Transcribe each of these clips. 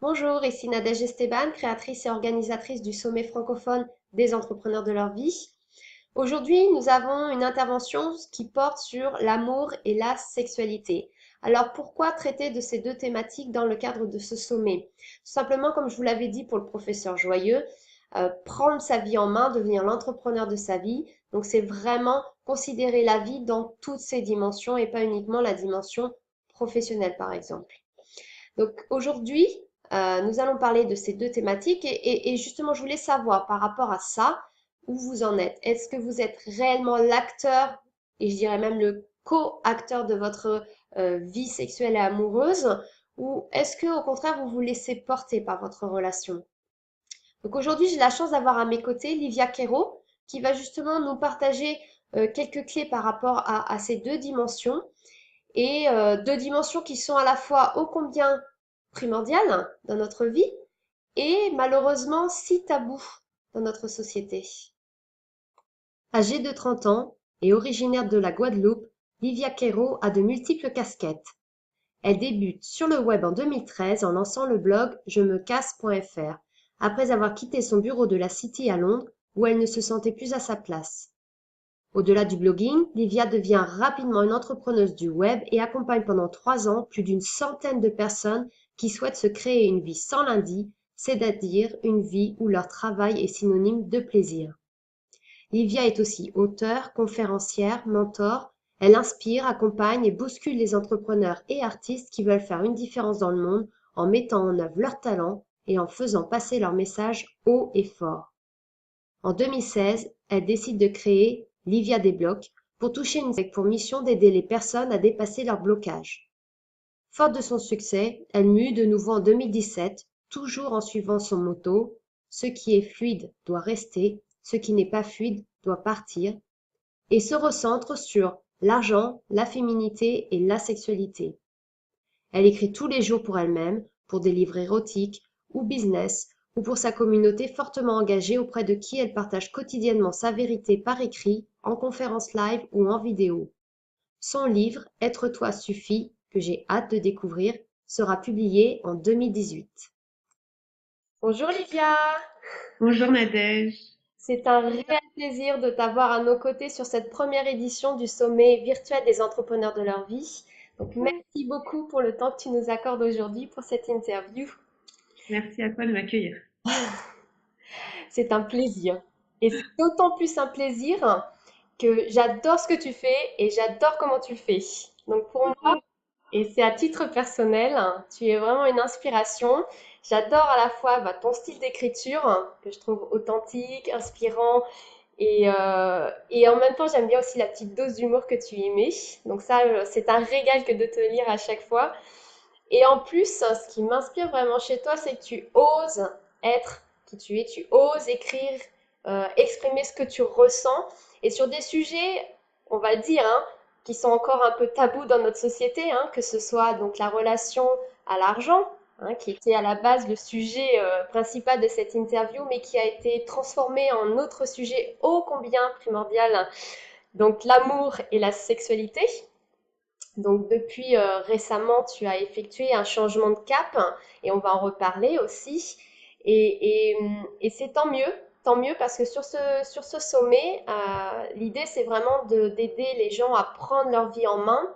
Bonjour, ici Nadège Esteban, créatrice et organisatrice du sommet francophone des entrepreneurs de leur vie. Aujourd'hui, nous avons une intervention qui porte sur l'amour et la sexualité. Alors, pourquoi traiter de ces deux thématiques dans le cadre de ce sommet? Tout simplement, comme je vous l'avais dit pour le professeur Joyeux, prendre sa vie en main, devenir l'entrepreneur de sa vie. Donc, c'est vraiment considérer la vie dans toutes ses dimensions et pas uniquement la dimension professionnelle, par exemple. Donc aujourd'hui, nous allons parler de ces deux thématiques et justement, je voulais savoir par rapport à ça, où vous en êtes. Est-ce que vous êtes réellement l'acteur, et je dirais même le co-acteur de votre vie sexuelle et amoureuse, ou est-ce que au contraire, vous vous laissez porter par votre relation? Donc aujourd'hui, j'ai la chance d'avoir à mes côtés Livia Quero, qui va justement nous partager quelques clés par rapport à ces deux dimensions et deux dimensions qui sont à la fois ô combien primordiales dans notre vie et malheureusement si tabous dans notre société. Âgée de 30 ans et originaire de la Guadeloupe, Livia Quero a de multiples casquettes. Elle débute sur le web en 2013 en lançant le blog jemecasse.fr, après avoir quitté son bureau de la City à Londres où elle ne se sentait plus à sa place. Au-delà du blogging, Livia devient rapidement une entrepreneuse du web et accompagne pendant 3 ans plus d'une centaine de personnes qui souhaitent se créer une vie sans lundi, c'est-à-dire une vie où leur travail est synonyme de plaisir. Livia est aussi auteure, conférencière, mentor. Elle inspire, accompagne et bouscule les entrepreneurs et artistes qui veulent faire une différence dans le monde en mettant en œuvre leurs talents et en faisant passer leur message haut et fort. En 2016, elle décide de créer Livia débloque pour toucher une avec pour mission d'aider les personnes à dépasser leurs blocages. Forte de son succès, elle mue de nouveau en 2017, toujours en suivant son motto « Ce qui est fluide doit rester, ce qui n'est pas fluide doit partir » et se recentre sur l'argent, la féminité et la sexualité. Elle écrit tous les jours pour elle-même, pour des livres érotiques ou business, ou pour sa communauté fortement engagée auprès de qui elle partage quotidiennement sa vérité par écrit, en conférence live ou en vidéo. Son livre Être toi suffit, que j'ai hâte de découvrir, sera publié en 2018. Bonjour Livia, Bonjour Nadège. c'est un réel plaisir de t'avoir à nos côtés sur cette première édition du sommet virtuel des entrepreneurs de leur vie. Donc merci beaucoup pour le temps que tu nous accordes aujourd'hui pour cette interview. Merci à toi de m'accueillir. C'est un plaisir. Et c'est d'autant plus un plaisir que j'adore ce que tu fais et j'adore comment tu le fais. Donc pour moi, et c'est à titre personnel, tu es vraiment une inspiration. J'adore à la fois ton style d'écriture que je trouve authentique, inspirant et en même temps j'aime bien aussi la petite dose d'humour que tu y mets. Donc ça, c'est un régal que de te lire à chaque fois. Et en plus, ce qui m'inspire vraiment chez toi, c'est que tu oses être qui tu es, tu oses écrire, exprimer ce que tu ressens, et sur des sujets, on va le dire, hein, qui sont encore un peu tabous dans notre société, hein, que ce soit donc la relation à l'argent, hein, qui était à la base le sujet principal de cette interview, mais qui a été transformé en autre sujet ô combien primordial, donc l'amour et la sexualité. Donc depuis récemment, tu as effectué un changement de cap et on va en reparler aussi. Et c'est tant mieux parce que sur ce sommet, l'idée c'est vraiment d'aider les gens à prendre leur vie en main,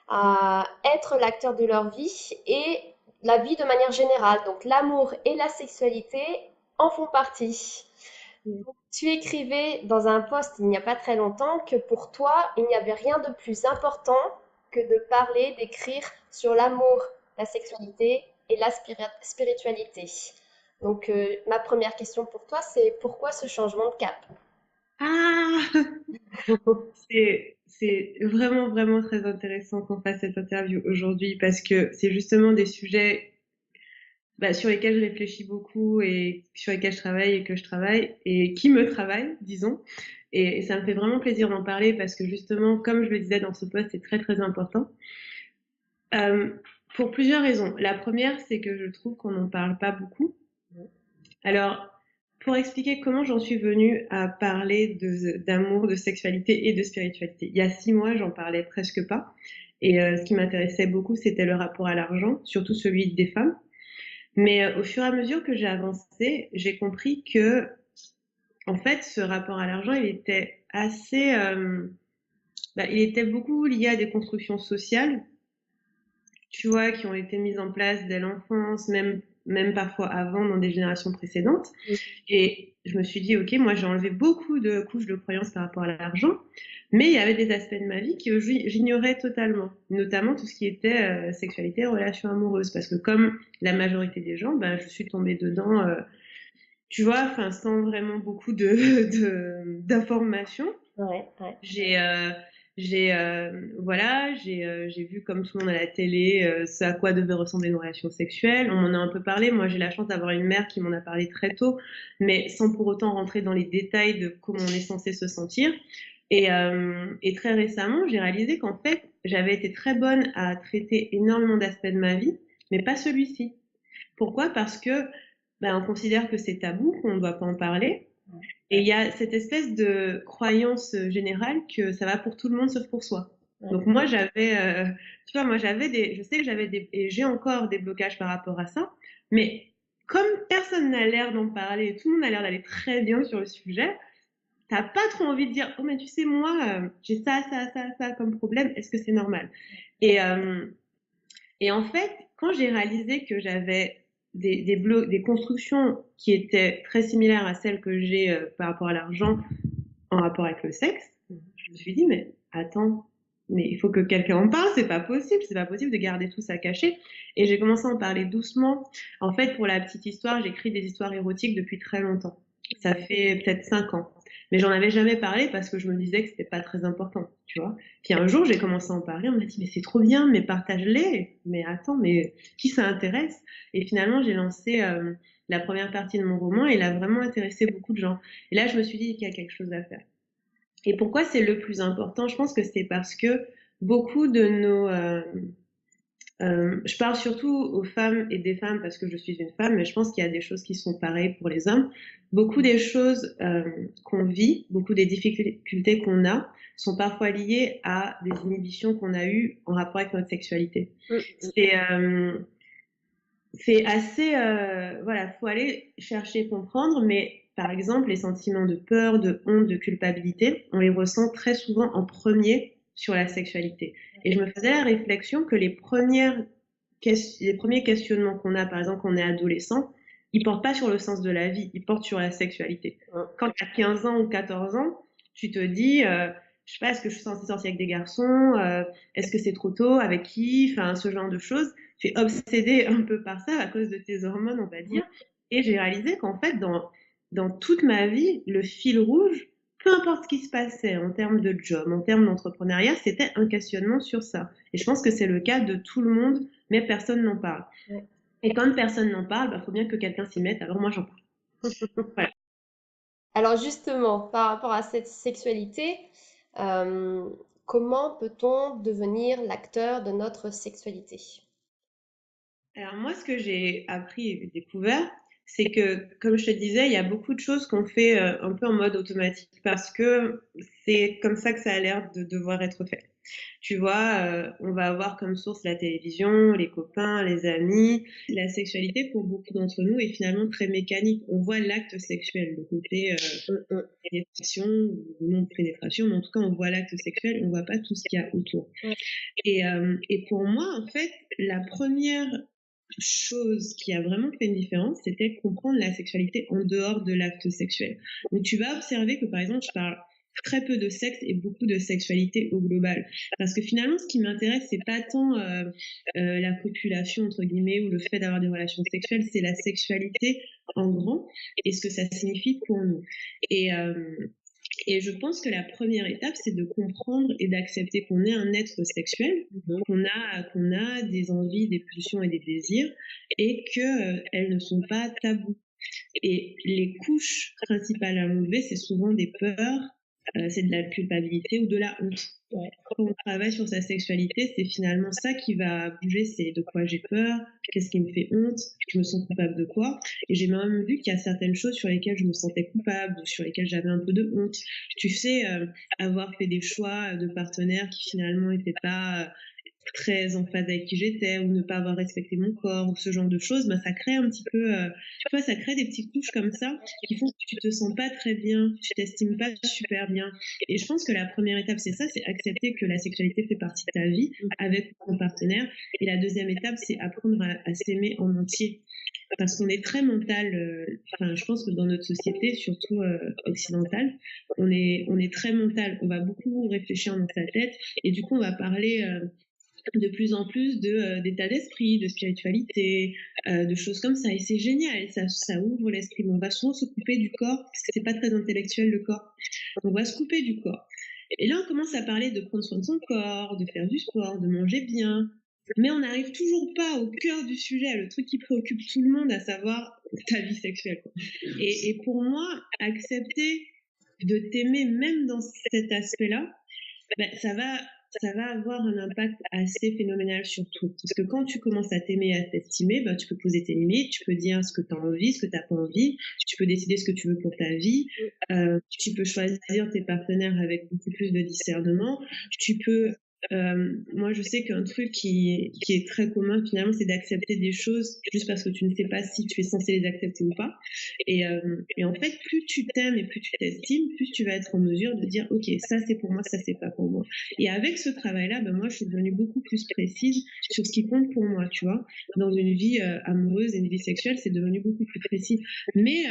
à être l'acteur de leur vie et la vie de manière générale. Donc l'amour et la sexualité en font partie. Tu écrivais dans un post il n'y a pas très longtemps que pour toi, il n'y avait rien de plus important que de parler, d'écrire sur l'amour, la sexualité et la spiritualité. Donc, ma première question pour toi, c'est pourquoi ce changement de cap? Ah, c'est vraiment, vraiment très intéressant qu'on fasse cette interview aujourd'hui parce que c'est justement des sujets sur lesquels je réfléchis beaucoup et sur lesquels je travaille et que je travaille et qui me travaillent, disons. Et ça me fait vraiment plaisir d'en parler parce que justement, comme je le disais dans ce post, c'est très, très important. Euh, pour plusieurs raisons. La première, c'est que je trouve qu'on n'en parle pas beaucoup. Alors, pour expliquer comment j'en suis venue à parler d'amour, de sexualité et de spiritualité. Il y a 6 mois, j'en parlais presque pas. Et ce qui m'intéressait beaucoup, c'était le rapport à l'argent, surtout celui des femmes. Mais au fur et à mesure que j'ai avancé, j'ai compris que, en fait, ce rapport à l'argent, il était assez, il était beaucoup lié à des constructions sociales, tu vois, qui ont été mises en place dès l'enfance, même parfois avant dans des générations précédentes. Et je me suis dit, ok, moi j'ai enlevé beaucoup de couches de croyances par rapport à l'argent, mais il y avait des aspects de ma vie que j'ignorais totalement, notamment tout ce qui était sexualité et relations amoureuses, parce que comme la majorité des gens, ben, je suis tombée dedans, tu vois, enfin, sans vraiment beaucoup d'informations. Ouais, ouais. J'ai voilà, j'ai vu comme tout le monde à la télé ce à quoi devait ressembler une relation sexuelle. On m'en a un peu parlé. Moi, j'ai la chance d'avoir une mère qui m'en a parlé très tôt, mais sans pour autant rentrer dans les détails de comment on est censé se sentir. Et très récemment, j'ai réalisé qu'en fait, j'avais été très bonne à traiter énormément d'aspects de ma vie, mais pas celui-ci. Pourquoi? Parce que on considère que c'est tabou, qu'on ne doit pas en parler. Et il y a cette espèce de croyance générale que ça va pour tout le monde sauf pour soi. Donc moi tu vois, je sais que j'avais et j'ai encore des blocages par rapport à ça, mais comme personne n'a l'air d'en parler, tout le monde a l'air d'aller très bien sur le sujet, t'as pas trop envie de dire, oh mais tu sais moi, j'ai ça comme problème, est-ce que c'est normal? Et et en fait, quand j'ai réalisé que j'avais des constructions qui étaient très similaires à celles que j'ai par rapport à l'argent en rapport avec le sexe, je me suis dit, mais attends, mais il faut que quelqu'un en parle, c'est pas possible de garder tout ça caché. Et j'ai commencé à en parler doucement. En fait, pour la petite histoire, j'écris des histoires érotiques depuis très longtemps. Ça fait peut-être 5 ans. Mais j'en avais jamais parlé parce que je me disais que c'était pas très important, tu vois. Puis un jour, j'ai commencé à en parler, on m'a dit, mais c'est trop bien, mais partage-les. Mais attends, mais qui ça intéresse? Et finalement, j'ai lancé la première partie de mon roman et il a vraiment intéressé beaucoup de gens. Et là, je me suis dit qu'il y a quelque chose à faire. Et pourquoi c'est le plus important? Je pense que c'est parce que beaucoup de je parle surtout aux femmes et des femmes parce que je suis une femme, mais je pense qu'il y a des choses qui sont pareilles pour les hommes. Beaucoup des choses qu'on vit, beaucoup des difficultés qu'on a, sont parfois liées à des inhibitions qu'on a eues en rapport avec notre sexualité. C'est c'est assez, voilà, faut aller chercher, comprendre, mais par exemple, les sentiments de peur, de honte, de culpabilité, on les ressent très souvent en premier sur la sexualité. Et je me faisais la réflexion que les premiers questionnements qu'on a, par exemple, quand on est adolescent, ils portent pas sur le sens de la vie, ils portent sur la sexualité. Quand tu as 15 ans ou 14 ans, tu te dis, je sais pas, est-ce que je suis censée sortir avec des garçons, est-ce que c'est trop tôt, avec qui, enfin, ce genre de choses. Tu es obsédée un peu par ça à cause de tes hormones, on va dire. Et j'ai réalisé qu'en fait, dans toute ma vie, le fil rouge, peu importe ce qui se passait en termes de job, en termes d'entrepreneuriat, c'était un questionnement sur ça. Et je pense que c'est le cas de tout le monde, mais personne n'en parle. Et quand personne n'en parle, faut bien que quelqu'un s'y mette, alors moi j'en parle. Voilà. Alors justement, par rapport à cette sexualité, euh, comment peut-on devenir l'acteur de notre sexualité? Alors moi, ce que j'ai appris et découvert, c'est que, comme je te disais, il y a beaucoup de choses qu'on fait un peu en mode automatique parce que c'est comme ça que ça a l'air de devoir être fait. Tu vois, on va avoir comme source la télévision, les copains, les amis. La sexualité, pour beaucoup d'entre nous, est finalement très mécanique. On voit l'acte sexuel, le côté pénétration ou non pénétration, mais en tout cas, on voit l'acte sexuel, on voit pas tout ce qu'il y a autour. Et pour moi, en fait, la première chose qui a vraiment fait une différence, c'était comprendre la sexualité en dehors de l'acte sexuel. Donc tu vas observer que par exemple, je parle très peu de sexe et beaucoup de sexualité au global. Parce que finalement, ce qui m'intéresse, c'est pas tant la copulation, entre guillemets, ou le fait d'avoir des relations sexuelles, c'est la sexualité en grand et ce que ça signifie pour nous. Et, euh, et je pense que la première étape, c'est de comprendre et d'accepter qu'on est un être sexuel, qu'on a des envies, des pulsions et des désirs, et que elles ne sont pas tabous. Et les couches principales à enlever, c'est souvent des peurs, c'est de la culpabilité ou de la honte. Quand on travaille sur sa sexualité, c'est finalement ça qui va bouger, c'est de quoi j'ai peur, qu'est-ce qui me fait honte, je me sens coupable de quoi. Et j'ai même vu qu'il y a certaines choses sur lesquelles je me sentais coupable ou sur lesquelles j'avais un peu de honte. Tu sais, avoir fait des choix de partenaires qui finalement n'étaient pas très en phase avec qui j'étais, ou ne pas avoir respecté mon corps, ou ce genre de choses, ça crée un petit peu, tu vois, ça crée des petites couches comme ça qui font que tu te sens pas très bien, tu t'estimes pas super bien. Et je pense que la première étape, c'est ça, c'est accepter que la sexualité fait partie de ta vie avec ton partenaire. Et la deuxième étape, c'est apprendre à s'aimer en entier. Parce qu'on est très mental, je pense que dans notre société, surtout occidentale, on est très mental. On va beaucoup réfléchir dans sa tête et du coup, on va parler de plus en plus d'état d'esprit, de spiritualité, de choses comme ça. Et c'est génial, ça ouvre l'esprit. Mais on va souvent se couper du corps, parce que c'est pas très intellectuel le corps. On va se couper du corps. Et là, on commence à parler de prendre soin de son corps, de faire du sport, de manger bien. Mais on n'arrive toujours pas au cœur du sujet, le truc qui préoccupe tout le monde, à savoir ta vie sexuelle, quoi. Et pour moi, accepter de t'aimer même dans cet aspect-là, ça va avoir un impact assez phénoménal sur tout. Parce que quand tu commences à t'aimer et à t'estimer, tu peux poser tes limites, tu peux dire ce que tu as envie, ce que tu n'as pas envie, tu peux décider ce que tu veux pour ta vie, tu peux choisir tes partenaires avec beaucoup plus de discernement, tu peux moi, je sais qu'un truc qui est très commun, finalement, c'est d'accepter des choses juste parce que tu ne sais pas si tu es censé les accepter ou pas. Et en fait, plus tu t'aimes et plus tu t'estimes, plus tu vas être en mesure de dire, OK, ça c'est pour moi, ça c'est pas pour moi. Et avec ce travail-là, moi, je suis devenue beaucoup plus précise sur ce qui compte pour moi, tu vois. Dans une vie amoureuse et une vie sexuelle, c'est devenu beaucoup plus précis. Mais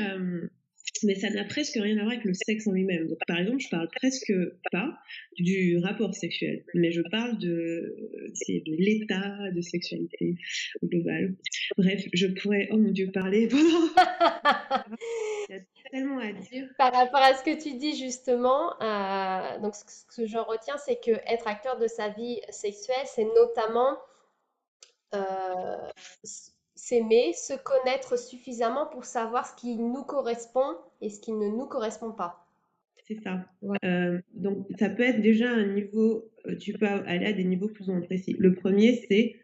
ça n'a presque rien à voir avec le sexe en lui-même. Donc, par exemple, je parle presque pas du rapport sexuel, mais je parle c'est de l'état de sexualité global. Bref, je pourrais, oh mon Dieu, parler pendant. Il y a tellement à dire. Par rapport à ce que tu dis justement, donc ce que j'en retiens, c'est que être acteur de sa vie sexuelle, c'est notamment s'aimer, se connaître suffisamment pour savoir ce qui nous correspond et ce qui ne nous correspond pas. C'est ça. Donc, ça peut être déjà un niveau, tu peux aller à des niveaux plus ou moins précis. Le premier, c'est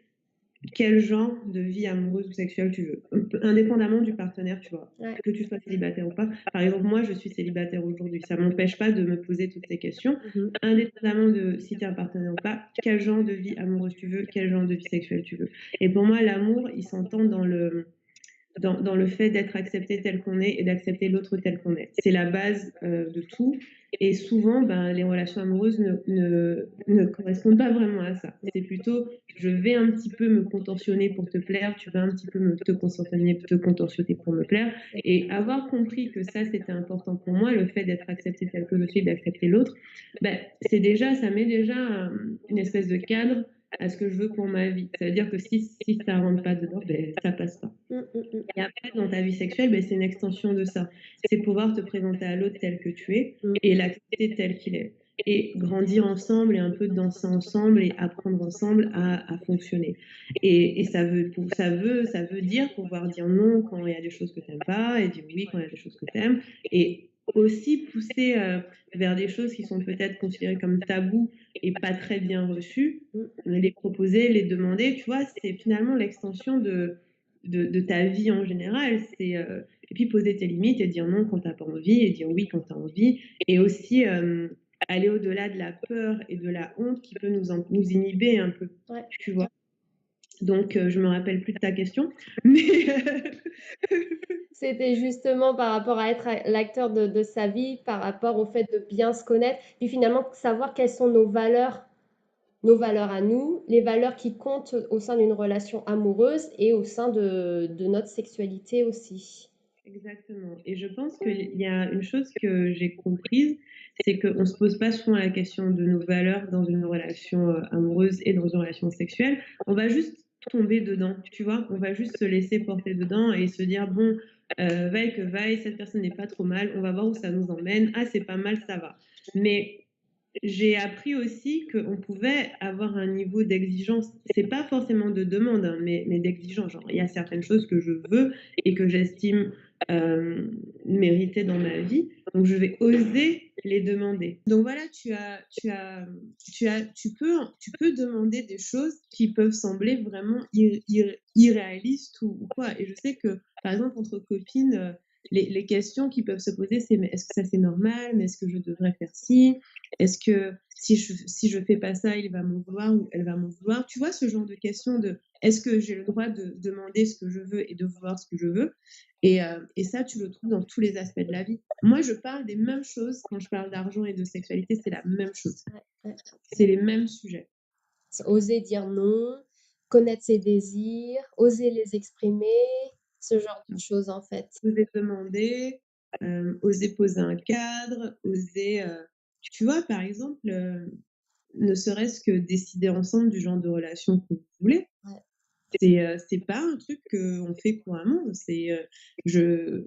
quel genre de vie amoureuse ou sexuelle tu veux, indépendamment du partenaire, tu vois, Ouais. que tu sois célibataire ou pas. Par exemple, moi, je suis célibataire aujourd'hui. Ça m'empêche pas de me poser toutes ces questions, indépendamment de si tu es un partenaire ou pas, quel genre de vie amoureuse tu veux, quel genre de vie sexuelle tu veux. Et pour moi, l'amour, il s'entend dans le fait d'être accepté tel qu'on est et d'accepter l'autre tel qu'on est. C'est la base de tout. Et souvent, les relations amoureuses ne correspondent pas vraiment à ça. C'est plutôt, je vais un petit peu me contorsionner pour te plaire, tu vas un petit peu te contorsionner pour me plaire. Et avoir compris que ça, c'était important pour moi, le fait d'être accepté tel que je suis, d'accepter l'autre, ça met déjà une espèce de cadre à ce que je veux pour ma vie. Ça veut dire que si ça rentre pas dedans, ça passe pas. Et après, dans ta vie sexuelle, c'est une extension de ça. C'est pouvoir te présenter à l'autre tel que tu es et l'accepter tel qu'il est. Et grandir ensemble et un peu danser ensemble et apprendre ensemble à fonctionner. Et ça veut dire pouvoir dire non quand il y a des choses que tu n'aimes pas et dire oui quand il y a des choses que tu aimes. Et aussi pousser vers des choses qui sont peut-être considérées comme tabous et pas très bien reçues, les proposer, les demander, tu vois, c'est finalement l'extension de ta vie en général. Et puis poser tes limites et dire non quand tu n'as pas envie et dire oui quand tu as envie. Et aussi aller au-delà de la peur et de la honte qui peut nous inhiber un peu, tu vois. Donc, je me rappelle plus de ta question, mais C'était justement par rapport à être l'acteur de sa vie, par rapport au fait de bien se connaître, puis finalement savoir quelles sont nos valeurs à nous, les valeurs qui comptent au sein d'une relation amoureuse et au sein de notre sexualité aussi. Exactement. Et je pense qu'il y a une chose que j'ai comprise, c'est qu'on ne se pose pas souvent la question de nos valeurs dans une relation amoureuse et dans une relation sexuelle. On va juste tomber dedans, tu vois. On va juste se laisser porter dedans et se dire, bon, vaille que vaille, cette personne n'est pas trop mal, on va voir où ça nous emmène. Ah, c'est pas mal, ça va. Mais j'ai appris aussi qu'on pouvait avoir un niveau d'exigence. C'est pas forcément de demande, hein, mais d'exigence. Genre, il y a certaines choses que je veux et que j'estime mériter dans ma vie. Donc, je vais oser les demander. Donc voilà, tu peux demander des choses qui peuvent sembler vraiment irréalistes ou quoi. Et je sais que, par exemple, entre copines, les questions qui peuvent se poser, c'est: «Mais est-ce que ça, c'est normal? Mais est-ce que je devrais faire ci? Est-ce que si je fais pas ça, il va m'en vouloir ou elle va m'en vouloir?» Tu vois, ce genre de questions de: «Est-ce que j'ai le droit de demander ce que je veux et de vouloir ce que je veux?» Et ça, tu le trouves dans tous les aspects de la vie. Moi, je parle des mêmes choses quand je parle d'argent et de sexualité, c'est la même chose. Ouais, ouais. C'est les mêmes sujets. Oser dire non, connaître ses désirs, oser les exprimer, ce genre de choses en fait. Oser demander, oser poser un cadre, oser, tu vois, par exemple, ne serait-ce que décider ensemble du genre de relation que vous voulez. Ouais. C'est pas un truc qu'on fait couramment. Je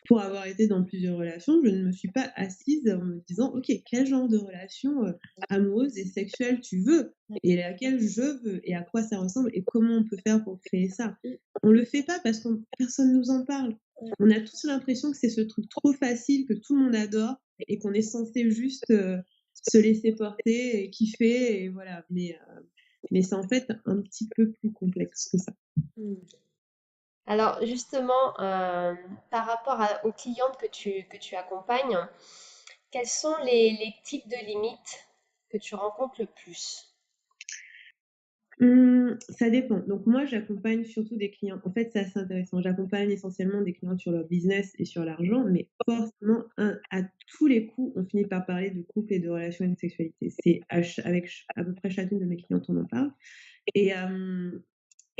pour avoir été dans plusieurs relations, je ne me suis pas assise en me disant: «OK, quel genre de relation, amoureuse et sexuelle tu veux? Et laquelle je veux? Et à quoi ça ressemble? Et comment on peut faire pour créer ça?» On le fait pas parce que personne nous en parle. On a tous l'impression que c'est ce truc trop facile que tout le monde adore et qu'on est censé juste, se laisser porter et kiffer et voilà. Mais c'est en fait un petit peu plus complexe que ça. Mmh. Alors justement, par rapport aux clientes que tu accompagnes, quels sont les types de limites que tu rencontres le plus? Ça dépend. Donc moi, j'accompagne surtout des clients en fait, c'est assez intéressant. J'accompagne essentiellement des clients sur leur business et sur l'argent, mais forcément, à tous les coups, on finit par parler de couple et de relations et de sexualité. C'est avec à peu près chacune de mes clientes, on en parle et hem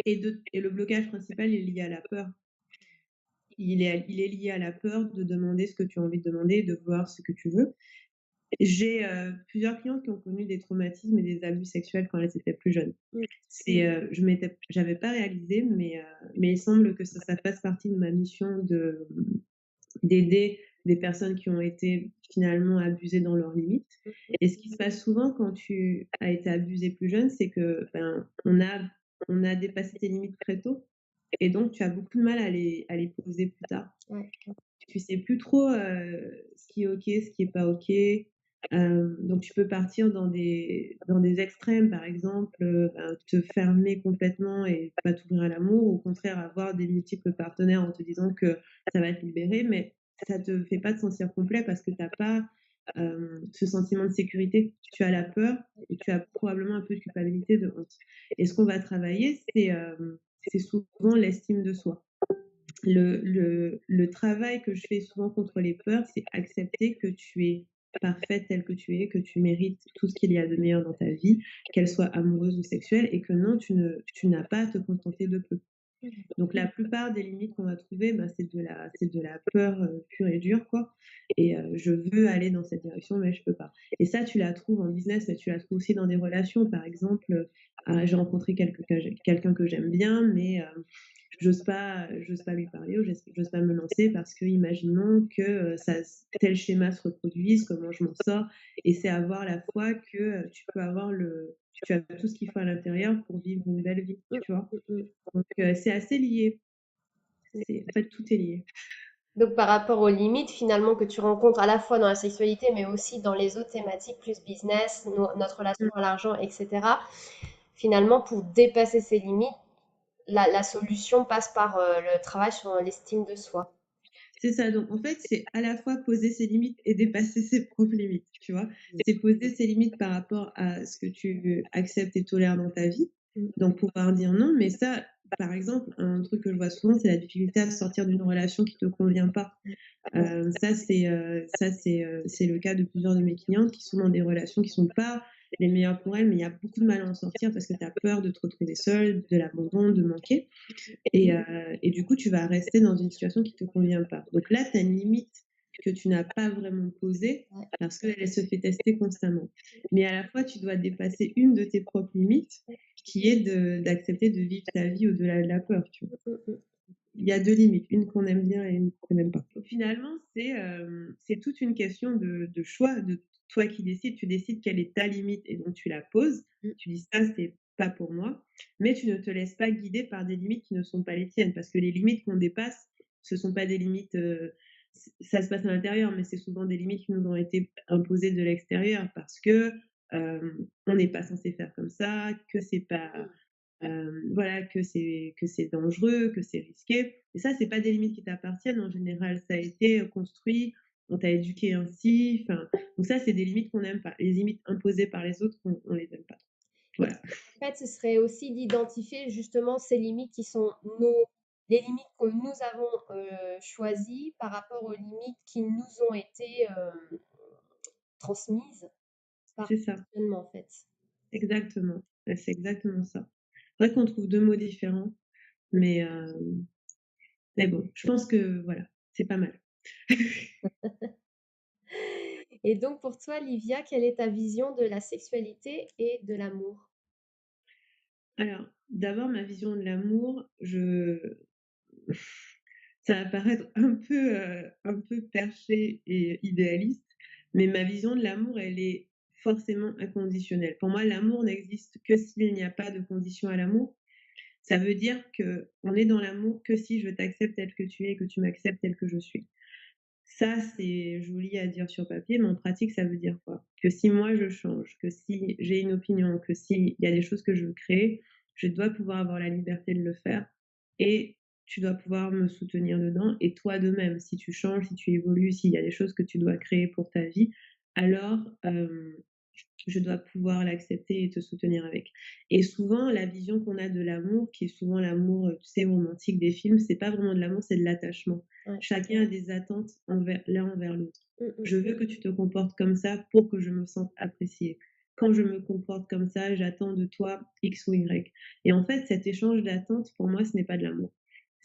et le blocage principal est lié à la peur. Il est lié à la peur de demander ce que tu as envie de demander, de vouloir ce que tu veux. J'ai, plusieurs clientes qui ont connu des traumatismes et des abus sexuels quand elles étaient plus jeunes. Mmh. J'avais pas réalisé, mais il semble que ça fasse partie de ma mission d'aider des personnes qui ont été finalement abusées dans leurs limites. Et ce qui se passe souvent quand tu as été abusé plus jeune, c'est que, ben, on a dépassé tes limites très tôt et donc tu as beaucoup de mal à les poser plus tard. Ouais. Tu sais plus trop, ce qui est OK, ce qui est pas OK. Donc tu peux partir dans des extrêmes, par exemple, ben, te fermer complètement et pas t'ouvrir à l'amour, ou au contraire avoir des multiples partenaires en te disant que ça va te libérer, mais ça te fait pas te sentir complet parce que tu as pas, ce sentiment de sécurité. Tu as la peur et tu as probablement un peu de culpabilité, de honte. Et ce qu'on va travailler, c'est souvent l'estime de soi. Le travail que je fais souvent contre les peurs, c'est accepter que tu es parfaite telle que tu es, que tu mérites tout ce qu'il y a de meilleur dans ta vie, qu'elle soit amoureuse ou sexuelle, et que non, tu n'as pas à te contenter de peu. Donc la plupart des limites qu'on va trouver, bah, c'est de la peur, pure et dure, quoi. Et je veux aller dans cette direction, mais je peux pas. Et ça, tu la trouves en business, mais tu la trouves aussi dans des relations. Par exemple, j'ai rencontré quelqu'un que j'aime bien, mais j'ose pas lui parler, ou j'ose pas me lancer parce que imaginons que, tel schéma se reproduise, comment je m'en sors? Et c'est avoir la foi que, tu as tout ce qu'il faut à l'intérieur pour vivre une belle vie, Mmh, tu vois? mmh mh. Donc c'est assez lié. En fait, tout est lié. Donc par rapport aux limites finalement que tu rencontres à la fois dans la sexualité, mais aussi dans les autres thématiques plus business, notre relation Mmh. à l'argent, etc. Finalement, pour dépasser ces limites, la solution passe par le travail sur l'estime de soi. C'est ça, donc en fait, c'est à la fois poser ses limites et dépasser ses propres limites, tu vois? C'est poser ses limites par rapport à ce que tu acceptes et tolères dans ta vie, Mm. donc pouvoir dire non, mais ça, par exemple, un truc que je vois souvent, c'est la difficulté à sortir d'une relation qui te convient pas. C'est le cas de plusieurs de mes clientes qui sont dans des relations qui sont pas les meilleures pour elles, mais il y a beaucoup de mal à en sortir parce que tu as peur de te retrouver seule, de l'abandon, de manquer. Et du coup, tu vas rester dans une situation qui te convient pas. Donc là, tu as une limite que tu n'as pas vraiment posée Ouais. parce qu'elle se fait tester constamment. Mais à la fois, tu dois dépasser une de tes propres limites, qui est d'accepter de vivre ta vie au-delà de la peur, tu vois? Mm, mm. Il y a 2 limites, une qu'on aime bien et une qu'on n'aime pas. Donc finalement, c'est toute une question de choix, de toi qui décides. Tu décides quelle est ta limite et donc tu la poses. Tu dis: «Ça, c'est pas pour moi», mais tu ne te laisses pas guider par des limites qui ne sont pas les tiennes. Parce que les limites qu'on dépasse, ce sont pas des limites, ça se passe à l'intérieur, mais c'est souvent des limites qui nous ont été imposées de l'extérieur parce que, on n'est pas censé faire comme ça, que c'est pas voilà, que c'est dangereux, que c'est risqué. Et ça, c'est pas des limites qui t'appartiennent en général. Ça a été construit, on t'a éduqué ainsi. Enfin, donc ça, c'est des limites qu'on n'aime pas. Les limites imposées par les autres, on les aime pas. Voilà. En fait, ce serait aussi d'identifier justement ces limites qui sont les limites que nous avons choisies par rapport aux limites qui nous ont été transmises par C'est ça, l'environnement, en fait. exactement. Ouais, c'est exactement ça. C'est vrai qu'on trouve 2 mots différents, mais mais bon, je pense que voilà, c'est pas mal. Et donc, pour toi, Livia, quelle est ta vision de la sexualité et de l'amour? Alors, d'abord ma vision de l'amour, ça va paraître un peu perché et idéaliste, mais ma vision de l'amour, elle est forcément inconditionnelle. Pour moi, l'amour n'existe que s'il n'y a pas de condition à l'amour. Ça veut dire qu'on est dans l'amour que si je t'accepte tel que tu es et que tu m'acceptes tel que je suis. Ça, c'est joli à dire sur papier, mais en pratique, ça veut dire quoi? Que si moi je change, que si j'ai une opinion, que s'il y a des choses que je veux créer, je dois pouvoir avoir la liberté de le faire et tu dois pouvoir me soutenir dedans et toi de même. Si tu changes, si tu évolues, s'il y a des choses que tu dois créer pour ta vie, alors, je dois pouvoir l'accepter et te soutenir avec. Et souvent, la vision qu'on a de l'amour, qui est souvent l'amour, tu sais, romantique des films, c'est pas vraiment de l'amour, c'est de l'attachement. Ouais. Chacun a des attentes l'un envers l'autre. Mm, mm. Je veux que tu te comportes comme ça pour que je me sente appréciée. Quand je me comporte comme ça, j'attends de toi X ou Y. Et en fait, cet échange d'attentes, pour moi, ce n'est pas de l'amour.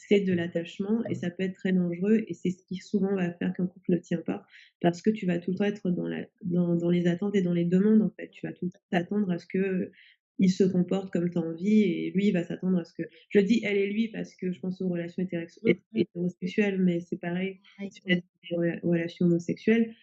C'est de l'attachement et ça peut être très dangereux et c'est ce qui souvent va faire qu'un couple ne tient pas parce que tu vas tout le temps être dans les attentes et dans les demandes, en fait. Tu vas tout le temps t'attendre à ce que il se comporte comme tu as envie et lui, il va s'attendre à ce que je dis elle et lui parce que je pense aux relations Mm, mm. hétérosexuelles, mais c'est pareil, Ouais, c'est ouais. peut-être des relations homosexuelles.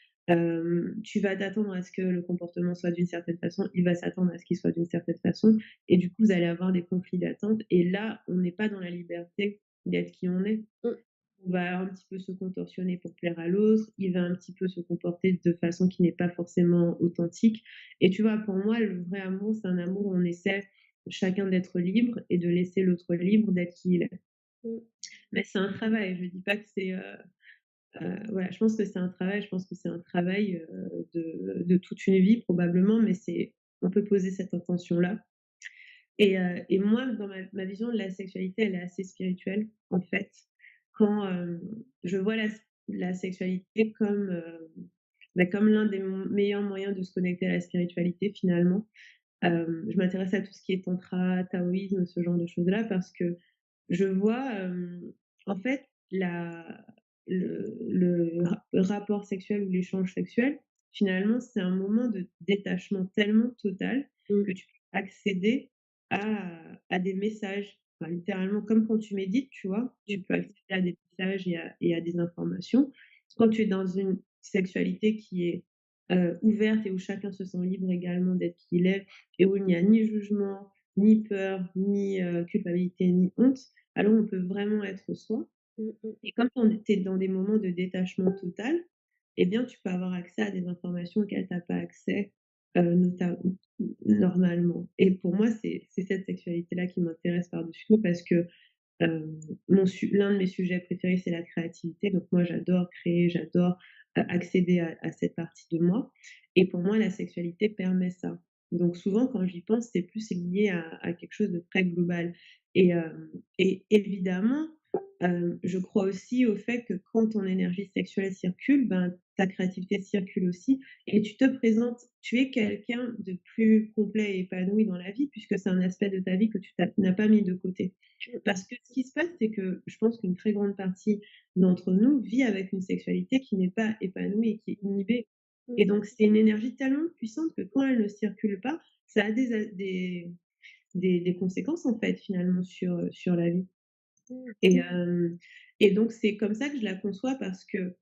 Tu vas t'attendre à ce que le comportement soit d'une certaine façon, il va s'attendre à ce qu'il soit d'une certaine façon et du coup, vous allez avoir des conflits d'attentes et là, on n'est pas dans la liberté d'être qui on est. Mm, On va un petit peu se contorsionner pour plaire à l'autre, il va un petit peu se comporter de façon qui n'est pas forcément authentique. Et tu vois, pour moi, le vrai amour, c'est un amour où on essaie chacun d'être libre et de laisser l'autre libre d'être qui il est. mm. Mais c'est un travail, je dis pas que c'est voilà, je pense que c'est un travail, je pense que c'est un travail de toute une vie probablement, mais on peut poser cette intention-là. Et moi, dans ma vision de la sexualité, elle est assez spirituelle, en fait. Quand, je vois la sexualité comme, bah, comme l'un des meilleurs moyens de se connecter à la spiritualité, finalement. Je m'intéresse à tout ce qui est tantra, taoïsme, ce genre de choses-là, parce que je vois, en fait, le rapport sexuel ou l'échange sexuel, finalement, c'est un moment de détachement tellement total Mm. que tu peux accéder à des messages, enfin, littéralement comme quand tu médites, tu vois? Tu peux accéder à des messages et à des informations. Quand tu es dans une sexualité qui est, ouverte et où chacun se sent libre également d'être qui il est et où il n'y a ni jugement, ni peur, ni, culpabilité, ni honte, alors on peut vraiment être soi. Mm, mm. Et quand on était dans des moments de détachement total, eh bien, tu peux avoir accès à des informations auxquelles tu as pas accès, nota normalement. Et pour moi, c'est cette sexualité-là qui m'intéresse par-dessus tout parce que, l'un de mes sujets préférés, c'est la créativité. Donc moi, j'adore créer, j'adore, accéder à cette partie de moi. Et pour moi, la sexualité permet ça. Donc souvent, quand j'y pense, c'est plus lié à quelque chose de très global. Et évidemment, je crois aussi au fait que quand ton énergie sexuelle circule, ben, ta créativité circule aussi et tu te présentes tu es quelqu'un de plus complet et épanoui dans la vie puisque c'est un aspect de ta vie que tu n'as pas mis de côté. Parce que ce qui se passe, c'est que je pense qu'une très grande partie d'entre nous vit avec une sexualité qui n'est pas épanouie et qui est inhibée. Mm, Et donc, c'est une énergie tellement puissante que quand elle ne circule pas, ça a des conséquences, en fait, finalement, sur la vie. mm, Et, et donc, c'est comme ça que je la conçois parce que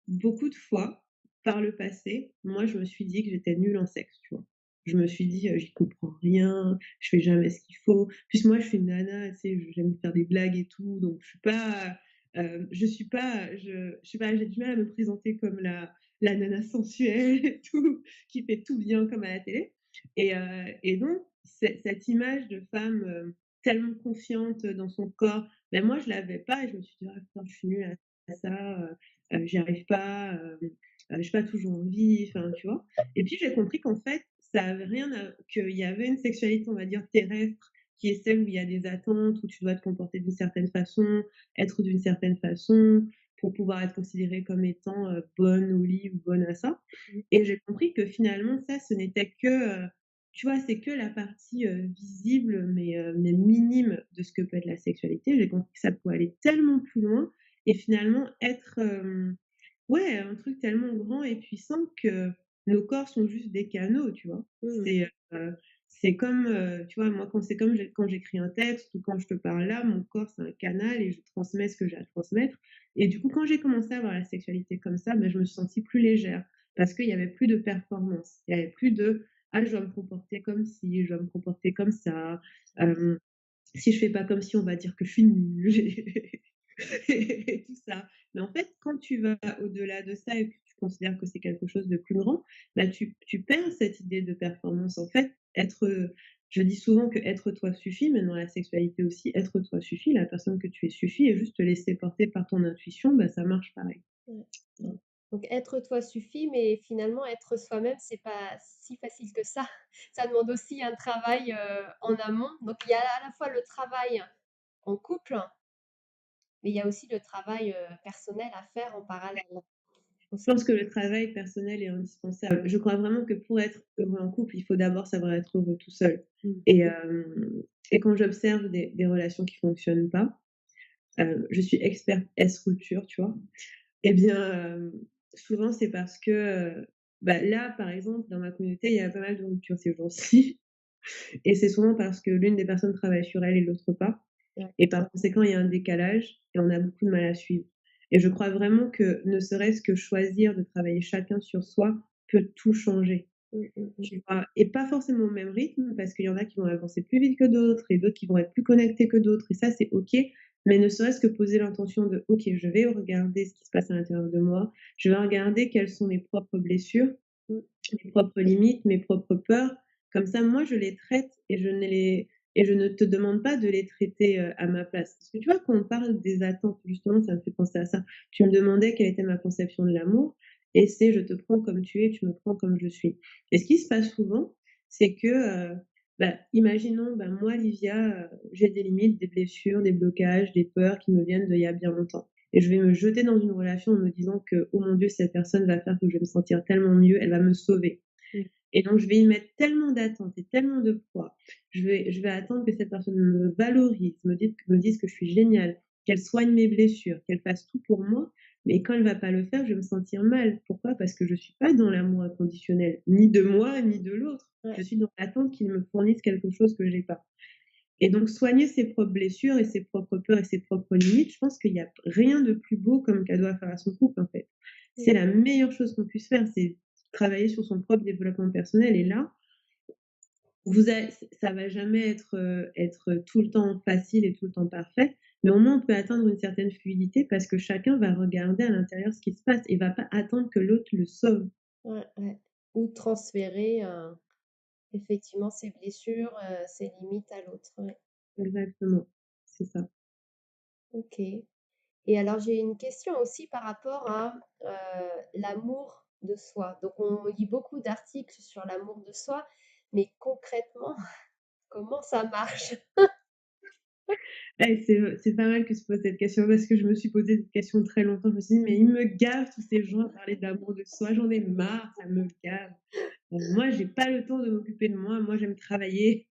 beaucoup de fois, par le passé, moi, je me suis dit que j'étais nulle en sexe, tu vois? Je me suis dit: «J'y comprends rien, je fais jamais ce qu'il faut». Puis moi, je suis une nana, tu sais, j'aime faire des blagues et tout, donc je sais pas, j'ai du mal à me présenter comme la nana sensuelle et tout, qui fait tout bien comme à la télé et donc cette image de femme, tellement confiante dans son corps, ben moi je l'avais pas et je me suis dit: «Ah putain, je suis nulle à ça, j'y arrive pas, j'ai pas toujours envie», enfin, tu vois? Et puis j'ai compris qu'en fait, ça avait rien à qu'il y avait une sexualité, on va dire, terrestre, qui est celle où il y a des attentes, où tu dois te comporter d'une certaine façon, être d'une certaine façon, pour pouvoir être considérée comme étant, bonne au lit ou bonne à ça. Mmh. Et j'ai compris que finalement ça, ce n'était que, tu vois, c'est que la partie, visible, mais minime de ce que peut être la sexualité. J'ai compris que ça pouvait aller tellement plus loin et finalement être, ouais, un truc tellement grand et puissant que nos corps sont juste des canaux, tu vois? Mmh. C'est comme, tu vois, moi, quand j'écris un texte ou quand je te parle là, mon corps, c'est un canal et je transmets ce que j'ai à transmettre et du coup, quand j'ai commencé à voir la sexualité comme ça, ben je me suis sentie plus légère parce qu'il y avait plus de performance. Il y avait plus de: «Ah, je dois me comporter comme ci, je dois me comporter comme ça, si je fais pas comme ci, on va dire que je suis nulle» et tout ça. Mais en fait, quand tu vas au-delà de ça et que tu considères que c'est quelque chose de plus grand, bah, tu perds cette idée de performance. En fait, je dis souvent que être toi suffit, mais dans la sexualité aussi, être toi suffit, la personne que tu es suffit et juste te laisser porter par ton intuition, bah, ça marche pareil. Ouais. Donc être toi suffit, mais finalement être soi-même, c'est pas si facile que ça. Ça demande aussi un travail, en amont. Donc il y a à la fois le travail en couple, mais il y a aussi le travail, personnel à faire en parallèle Je aussi. pense que le travail personnel est indispensable. Je crois vraiment que pour être heureux en couple, il faut d'abord savoir être heureux tout seul. Mmh. Et, et quand j'observe des relations qui fonctionnent pas, je suis experte S-rupture, tu vois? Eh bien, souvent c'est parce que, bah, là, par exemple, dans ma communauté, il y a pas mal de ruptures ces jours-ci et c'est souvent parce que l'une des personnes travaille sur elle et l'autre pas. Ouais. Et par conséquent, il y a un décalage et on a beaucoup de mal à suivre. Et je crois vraiment que ne serait-ce que choisir de travailler chacun sur soi peut tout changer, Mmh, mmh mh. tu vois? Et pas forcément au même rythme, parce qu'il y en a qui vont avancer plus vite que d'autres et d'autres qui vont être plus connectés que d'autres et ça, c'est OK. Mais ne serait-ce que poser l'intention de: «OK, je vais regarder ce qui se passe à l'intérieur de moi, je vais regarder quelles sont mes propres blessures, Mmh. mes propres limites, mes propres peurs. Comme ça, moi, je les traite et je ne te demande pas de les traiter, à ma place. Parce que tu vois, quand on parle des attentes, justement, ça me fait penser à ça. Tu me demandais quelle était ma conception de l'amour et c'est: «Je te prends comme tu es, tu me prends comme je suis» et ce qui se passe souvent, c'est que, bah, imaginons, bah, moi, Livia, j'ai des limites, des blessures, des blocages, des peurs qui me viennent d'il y a bien longtemps et je vais me jeter dans une relation en me disant que: «Oh mon Dieu, cette personne va faire que je vais me sentir tellement mieux, elle va me sauver» Mmh. et donc je vais y mettre tellement d'attentes et tellement de poids. Je vais attendre que cette personne me valorise, me dise que je suis géniale, qu'elle soigne mes blessures, qu'elle fasse tout pour moi, mais quand elle va pas le faire, je vais me sentir mal. Pourquoi? Parce que je suis pas dans l'amour inconditionnel, ni de moi, ni de l'autre. Je Ouais. suis dans l'attente qu'il me fournisse quelque chose que j'ai pas. Et donc soigner ses propres blessures et ses propres peurs et ses propres limites, je pense qu'il y a rien de plus beau comme cadeau à faire à son couple, en fait. C'est Mmh. la meilleure chose qu'on puisse faire, c'est travailler sur son propre développement personnel et là, ça va jamais être tout le temps facile et tout le temps parfait, mais au moins on peut atteindre une certaine fluidité parce que chacun va regarder à l'intérieur ce qui se passe et va pas attendre que l'autre le sauve. Ouais, ouais. Ou transférer, effectivement ses blessures, ses limites à l'autre, ouais. Exactement, c'est ça. OK. Et alors j'ai une question aussi par rapport à, l'amour de soi. Donc on lit beaucoup d'articles sur l'amour de soi, mais concrètement, comment ça marche? Eh, c'est pas mal que tu poses cette question parce que je me suis posé cette question très longtemps. Je me suis dit: «Mais ils me gavent tous ces gens à parler d'amour de soi, j'en ai marre, ça me gave. Moi, j'ai pas le temps de m'occuper de moi, moi j'aime travailler»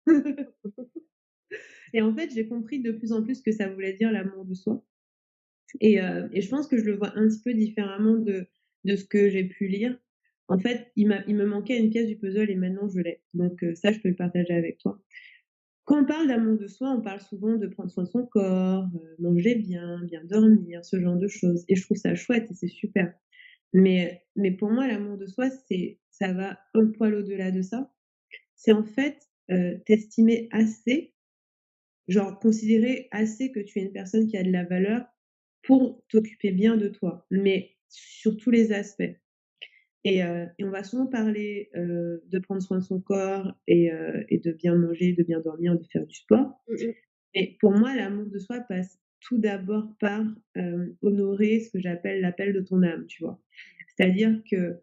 et en fait, j'ai compris de plus en plus ce que ça voulait dire l'amour de soi et je pense que je le vois un petit peu différemment de ce que j'ai pu lire. En fait, il me manquait une pièce du puzzle et maintenant je l'ai. Donc ça, je peux le partager avec toi. Quand on parle d'amour de soi, on parle souvent de prendre soin de son corps, manger bien, bien dormir, ce genre de choses et je trouve ça chouette et c'est super. Mais pour moi, l'amour de soi, ça va un poil au-delà de ça. C'est en fait, t'estimer assez, genre considérer assez que tu es une personne qui a de la valeur pour t'occuper bien de toi, mais sur tous les aspects Et on va souvent parler de prendre soin de son corps et de bien manger, de bien dormir, de faire du sport. Mmh mh. Et pour moi, l'amour de soi passe tout d'abord par honorer ce que j'appelle l'appel de ton âme, tu vois. C'est-à-dire que